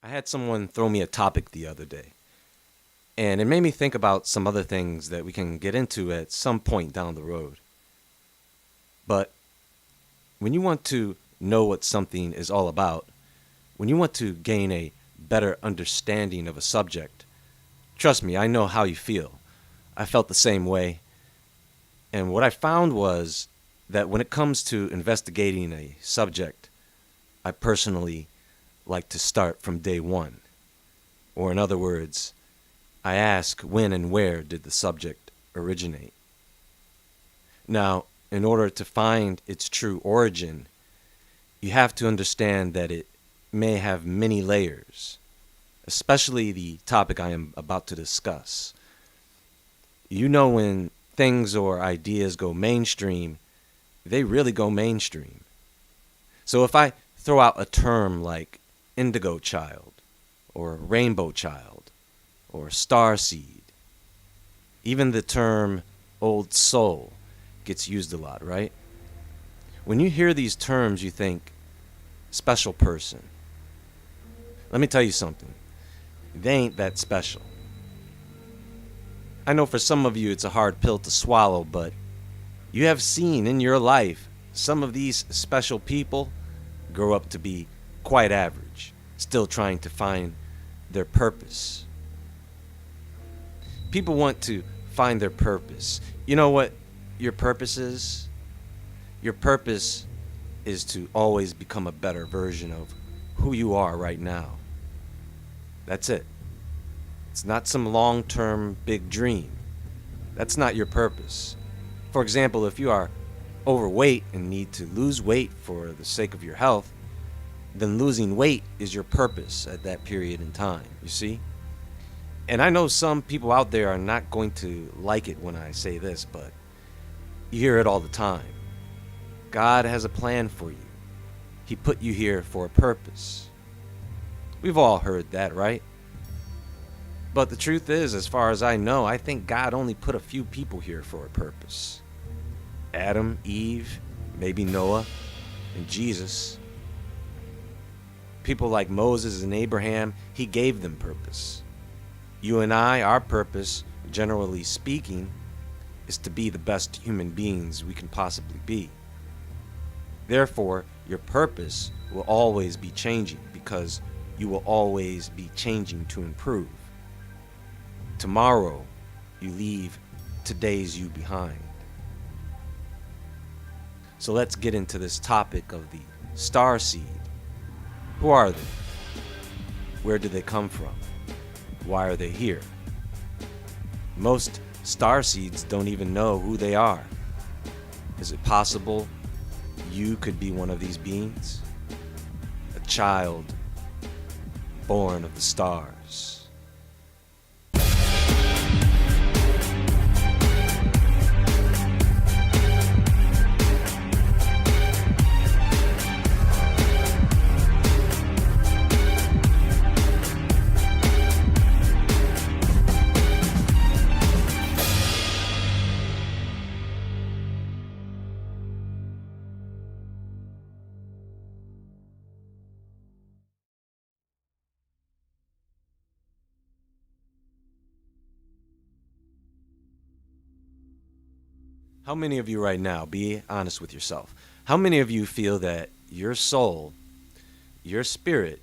I had someone throw me a topic the other day, and it made me think about some other things that we can get into at some point down the road. But when you want to know what something is all about, when you want to gain a better understanding of a subject, trust me, I know how you feel. I felt the same way. And what I found was that when it comes to investigating a subject, I personally like to start from day one. Or in other words, I ask when and where did the subject originate. Now, in order to find its true origin, you have to understand that it may have many layers, especially the topic I am about to discuss. You know, when things or ideas go mainstream, they really go mainstream. So if I throw out a term like indigo child, or rainbow child, or star seed, even the term old soul gets used a lot, right? When you hear these terms, you think special person. Let me tell you something. They ain't that special. I know for some of you it's a hard pill to swallow, but you have seen in your life some of these special people grow up to be quite average, still trying to find their purpose. People want to find their purpose. You know what your purpose is? Your purpose is to always become a better version of who you are right now. That's it. It's not some long-term big dream. That's not your purpose. For example, if you are overweight and need to lose weight for the sake of your health, then losing weight is your purpose at that period in time, you see? And I know some people out there are not going to like it when I say this, but you hear it all the time. God has a plan for you. He put you here for a purpose. We've all heard that, right? But the truth is, as far as I know, I think God only put a few people here for a purpose. Adam, Eve, maybe Noah, and Jesus. People like Moses and Abraham, he gave them purpose. You and I, our purpose, generally speaking, is to be the best human beings we can possibly be. Therefore, your purpose will always be changing because you will always be changing to improve. Tomorrow, you leave today's you behind. So let's get into this topic of the star seed. Who are they? Where do they come from? Why are they here? Most star seeds don't even know who they are. Is it possible you could be one of these beings? A child born of the stars. How many of you right now, be honest with yourself, how many of you feel that your soul, your spirit,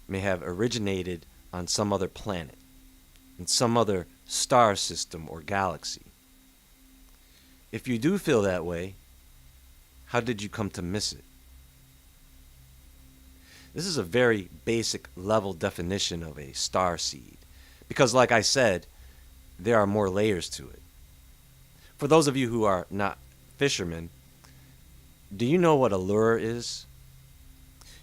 may have originated on some other planet, in some other star system or galaxy? If you do feel that way, how did you come to miss it? This is a very basic level definition of a star seed, because like I said, there are more layers to it. For those of you who are not fishermen, do you know what a lure is?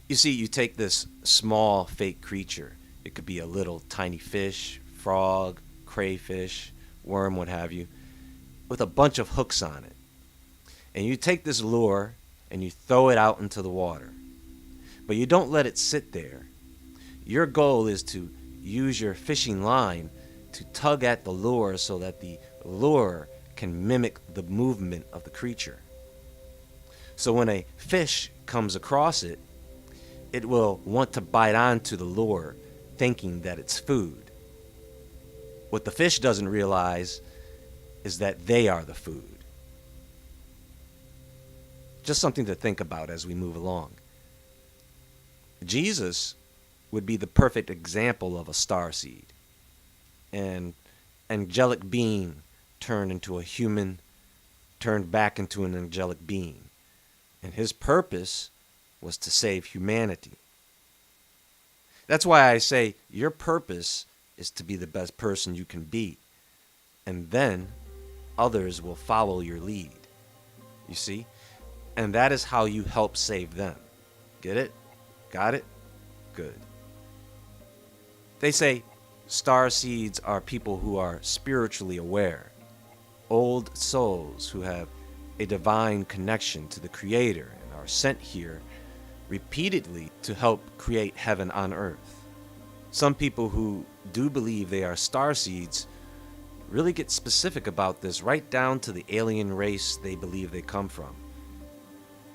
You see, you take this small fake creature. It could be a little tiny fish, frog, crayfish, worm, what have you, with a bunch of hooks on it. And you take this lure and you throw it out into the water. But you don't let it sit there. Your goal is to use your fishing line to tug at the lure so that the lure can mimic the movement of the creature. So when a fish comes across it, it will want to bite onto the lure, thinking that it's food. What the fish doesn't realize is that they are the food. Just something to think about as we move along. Jesus would be the perfect example of a starseed, an angelic being turned into a human, turned back into an angelic being. And his purpose was to save humanity. That's why I say your purpose is to be the best person you can be. And then others will follow your lead. You see? And that is how you help save them. Get it? Got it? Good. They say star seeds are people who are spiritually aware, old souls who have a divine connection to the Creator and are sent here repeatedly to help create heaven on earth. Some people who do believe they are star seeds really get specific about this, right down to the alien race they believe they come from.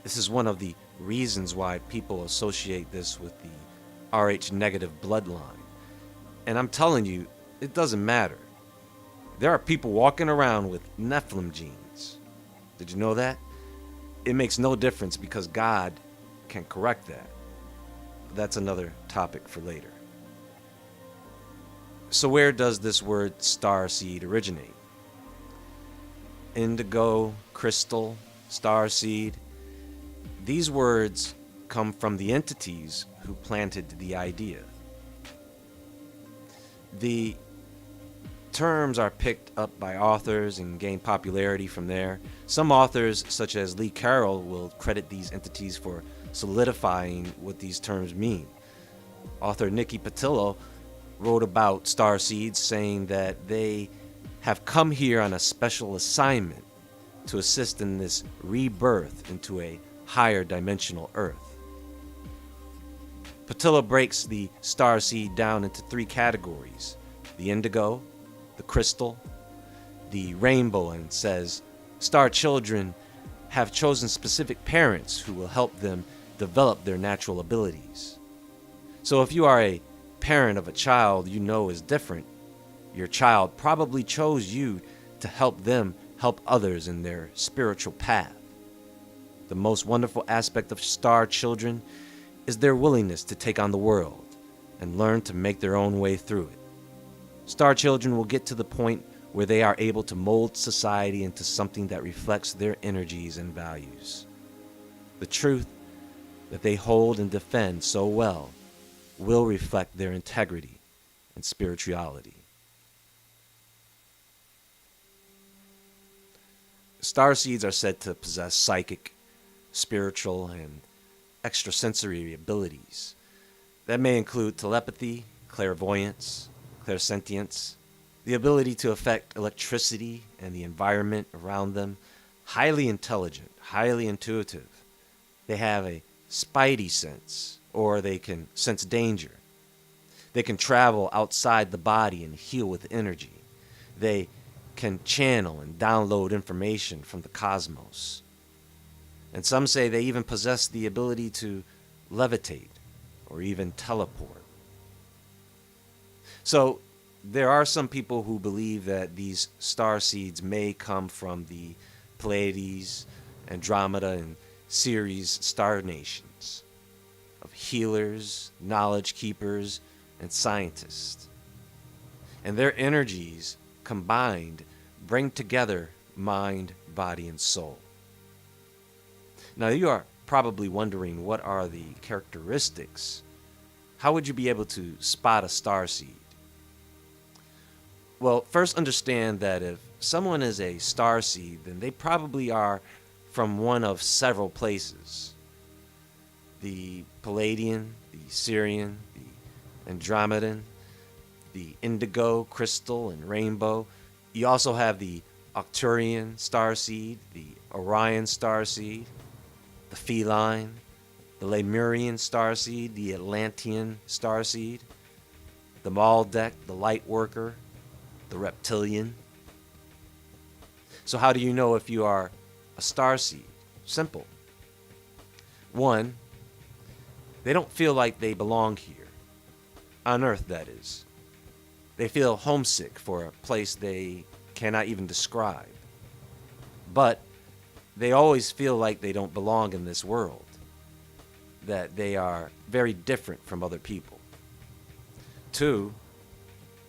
This is one of the reasons why people associate this with the Rh negative bloodline. And I'm telling you, it doesn't matter. There are people walking around with Nephilim genes. Did you know that? It makes no difference because God can correct that. That's another topic for later. So where does this word starseed originate? Indigo, crystal, starseed. These words come from the entities who planted the idea. The terms are picked up by authors and gain popularity from there. Some authors, such as Lee Carroll, will credit these entities for solidifying what these terms mean. Author Nikki Patillo wrote about starseeds, saying that they have come here on a special assignment to assist in this rebirth into a higher dimensional Earth. Patillo breaks the starseed down into three categories: the indigo, the crystal, the rainbow, and says star children have chosen specific parents who will help them develop their natural abilities. So if you are a parent of a child you know is different, your child probably chose you to help them help others in their spiritual path. The most wonderful aspect of star children is their willingness to take on the world and learn to make their own way through it. Star children will get to the point where they are able to mold society into something that reflects their energies and values. The truth that they hold and defend so well will reflect their integrity and spirituality. Starseeds are said to possess psychic, spiritual, and extrasensory abilities. That may include telepathy, clairvoyance, clairsentience, the ability to affect electricity and the environment around them, highly intelligent, highly intuitive. They have a spidey sense, or they can sense danger. They can travel outside the body and heal with energy. They can channel and download information from the cosmos. And some say they even possess the ability to levitate or even teleport. So there are some people who believe that these star seeds may come from the Pleiades, Andromeda, and Ceres star nations of healers, knowledge keepers, and scientists. And their energies combined bring together mind, body, and soul. Now you are probably wondering, what are the characteristics? How would you be able to spot a starseed? Well, first understand that if someone is a starseed, then they probably are from one of several places. The Palladian, the Syrian, the Andromedan, the indigo, crystal, and rainbow. You also have the Arcturian starseed, the Orion starseed, the feline, the Lemurian starseed, the Atlantean starseed, the Maldek, the light worker, the reptilian. So how do you know if you are a starseed? Simple. One, They don't feel like they belong here. On Earth, that is. They feel homesick for a place they cannot even describe. But they always feel like they don't belong in this world, that they are very different from other people. 2,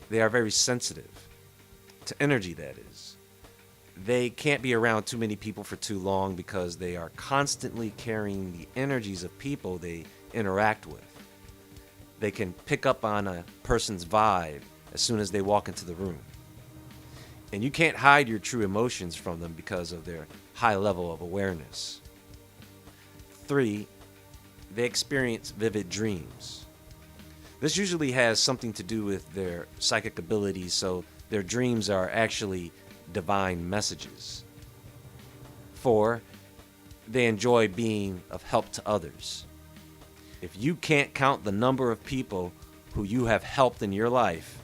they are very sensitive to energy, that is. They can't be around too many people for too long because they are constantly carrying the energies of people they interact with. They can pick up on a person's vibe as soon as they walk into the room. And you can't hide your true emotions from them because of their high level of awareness. 3, they experience vivid dreams. This usually has something to do with their psychic abilities, so their dreams are actually divine messages. 4, they enjoy being of help to others. If you can't count the number of people who you have helped in your life,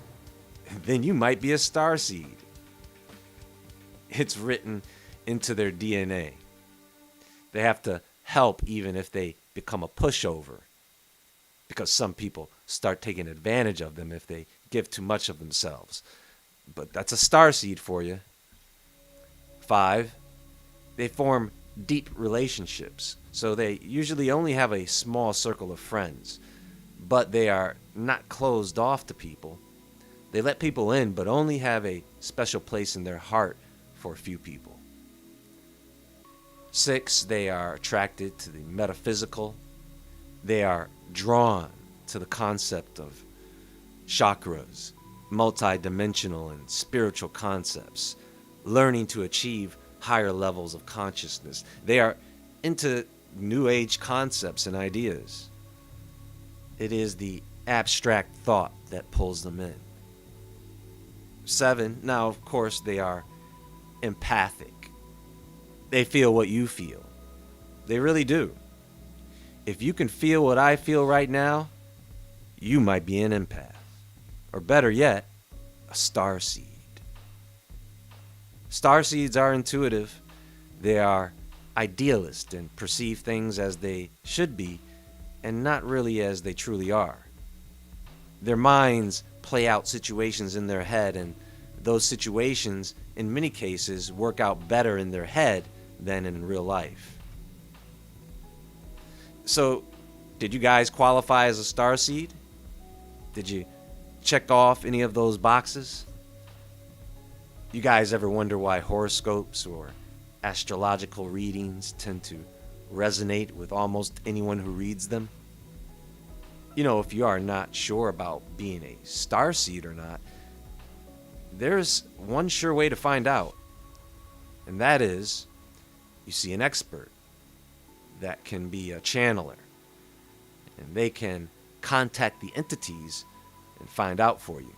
then you might be a starseed. It's written into their DNA. They have to help even if they become a pushover, because some people start taking advantage of them if they give too much of themselves. But that's a starseed for you. 5, they form deep relationships. So they usually only have a small circle of friends, but they are not closed off to people. They let people in, but only have a special place in their heart for a few people. 6, they are attracted to the metaphysical. They are drawn to the concept of chakras, multidimensional and spiritual concepts, learning to achieve higher levels of consciousness. They are into New Age concepts and ideas. It is the abstract thought that pulls them in. 7, now of course they are empathic. They feel what you feel. They really do. If you can feel what I feel right now, you might be an empath. Or better yet, a starseed. Starseeds are intuitive. They are idealist and perceive things as they should be and not really as they truly are. Their minds play out situations in their head, and those situations, in many cases, work out better in their head than in real life. So, did you guys qualify as a starseed? Did you check off any of those boxes? You guys ever wonder why horoscopes or astrological readings tend to resonate with almost anyone who reads them? You know, if you are not sure about being a starseed or not, there's one sure way to find out. And that is, you see an expert that can be a channeler. And they can contact the entities and find out for you.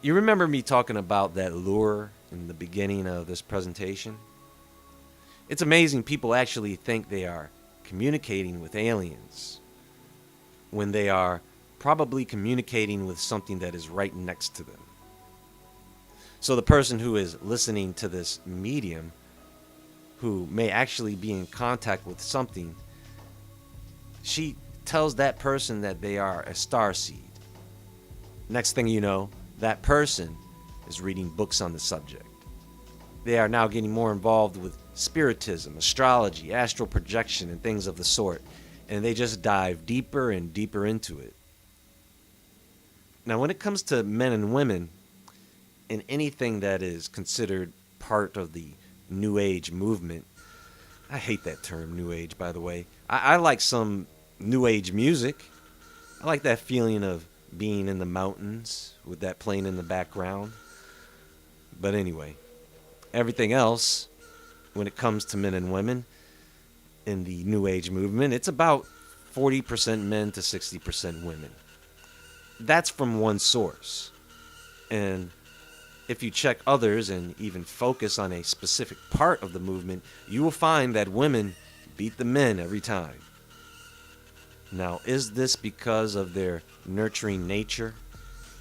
You remember me talking about that lure in the beginning of this presentation? It's amazing people actually think they are communicating with aliens when they are probably communicating with something that is right next to them. So the person who is listening to this medium, who may actually be in contact with something, she tells that person that they are a starseed. Next thing you know, that person is reading books on the subject. They are now getting more involved with spiritism, astrology, astral projection, and things of the sort, and they just dive deeper and deeper into it. Now, when it comes to men and women, in anything that is considered part of the New Age movement, I hate that term, New Age, by the way. I like some New Age music. I like that feeling of being in the mountains with that playing in the background. But anyway, everything else, when it comes to men and women in the New Age movement, it's about 40% men to 60% women. That's from one source. And if you check others and even focus on a specific part of the movement, you will find that women beat the men every time. Now, is this because of their nurturing nature?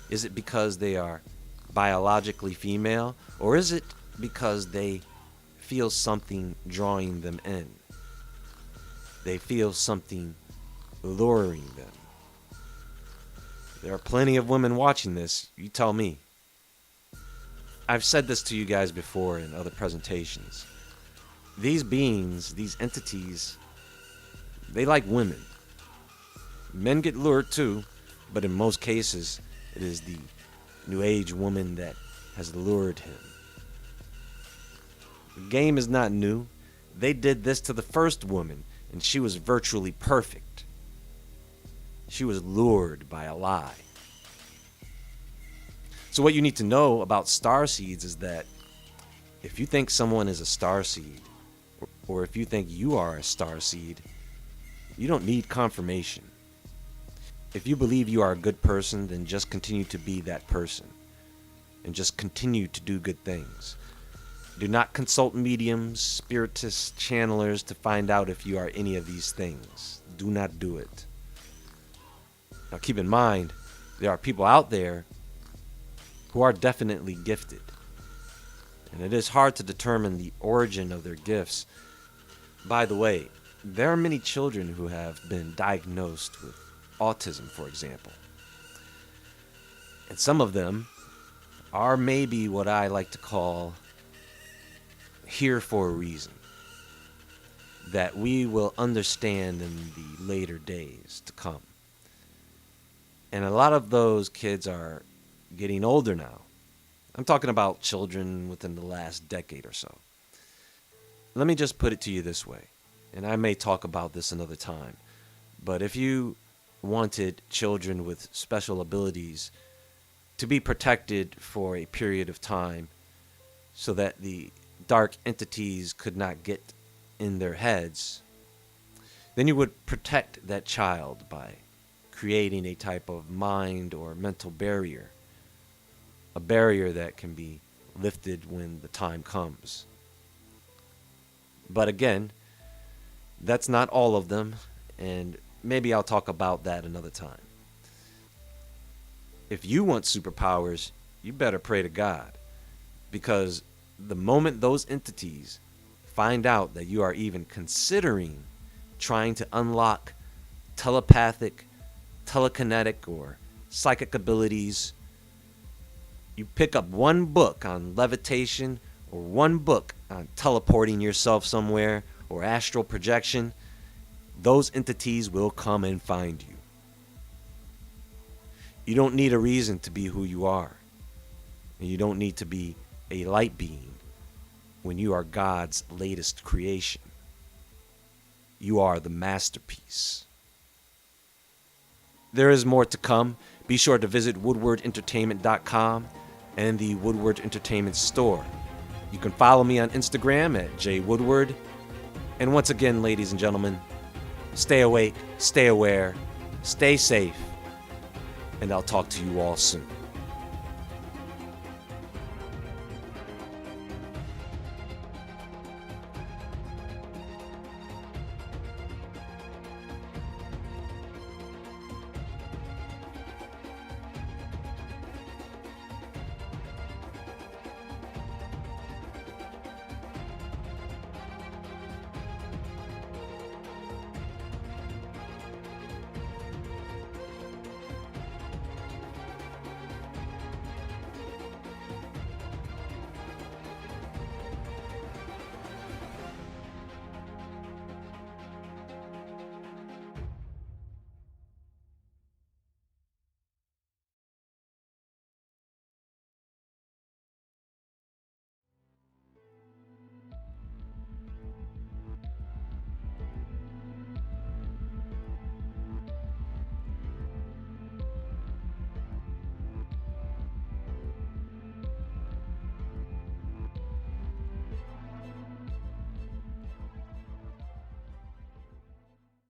Is it because they are biologically female? Or is it because they feel something drawing them in? they feel something luring them. There are plenty of women watching this, you tell me. I've said this to you guys before in other presentations. These beings, these entities, they like women. Men get lured too, but in most cases, it is the New Age woman that has lured him. The game is not new. They did this to the first woman, and she was virtually perfect. She was lured by a lie. So what you need to know about starseeds is that if you think someone is a starseed, or if you think you are a starseed, you don't need confirmation. If you believe you are a good person, then just continue to be that person. And just continue to do good things. Do not consult mediums, spiritists, channelers to find out if you are any of these things. Do not do it. Now keep in mind, there are people out there who are definitely gifted. And it is hard to determine the origin of their gifts. By the way, there are many children who have been diagnosed with autism, for example. And some of them are maybe what I like to call here for a reason. That we will understand in the later days to come. And a lot of those kids are getting older now. I'm talking about children within the last decade or so. Let me just put it to you this way, and I may talk about this another time, but if you wanted children with special abilities to be protected for a period of time so that the dark entities could not get in their heads, then you would protect that child by creating a type of mind or mental barrier, a barrier that can be lifted when the time comes. But again, that's not all of them, and maybe I'll talk about that another time. If you want superpowers, you better pray to God, because the moment those entities find out that you are even considering trying to unlock telepathic, telekinetic, or psychic abilities, you pick up one book on levitation or one book on teleporting yourself somewhere or astral projection, those entities will come and find you. You don't need a reason to be who you are. And you don't need to be a light being when you are God's latest creation. You are the masterpiece. There is more to come. Be sure to visit woodwardentertainment.com and the Woodward Entertainment store. You can follow me on Instagram at jwoodward. And once again, ladies and gentlemen, stay awake, stay aware, stay safe, and I'll talk to you all soon.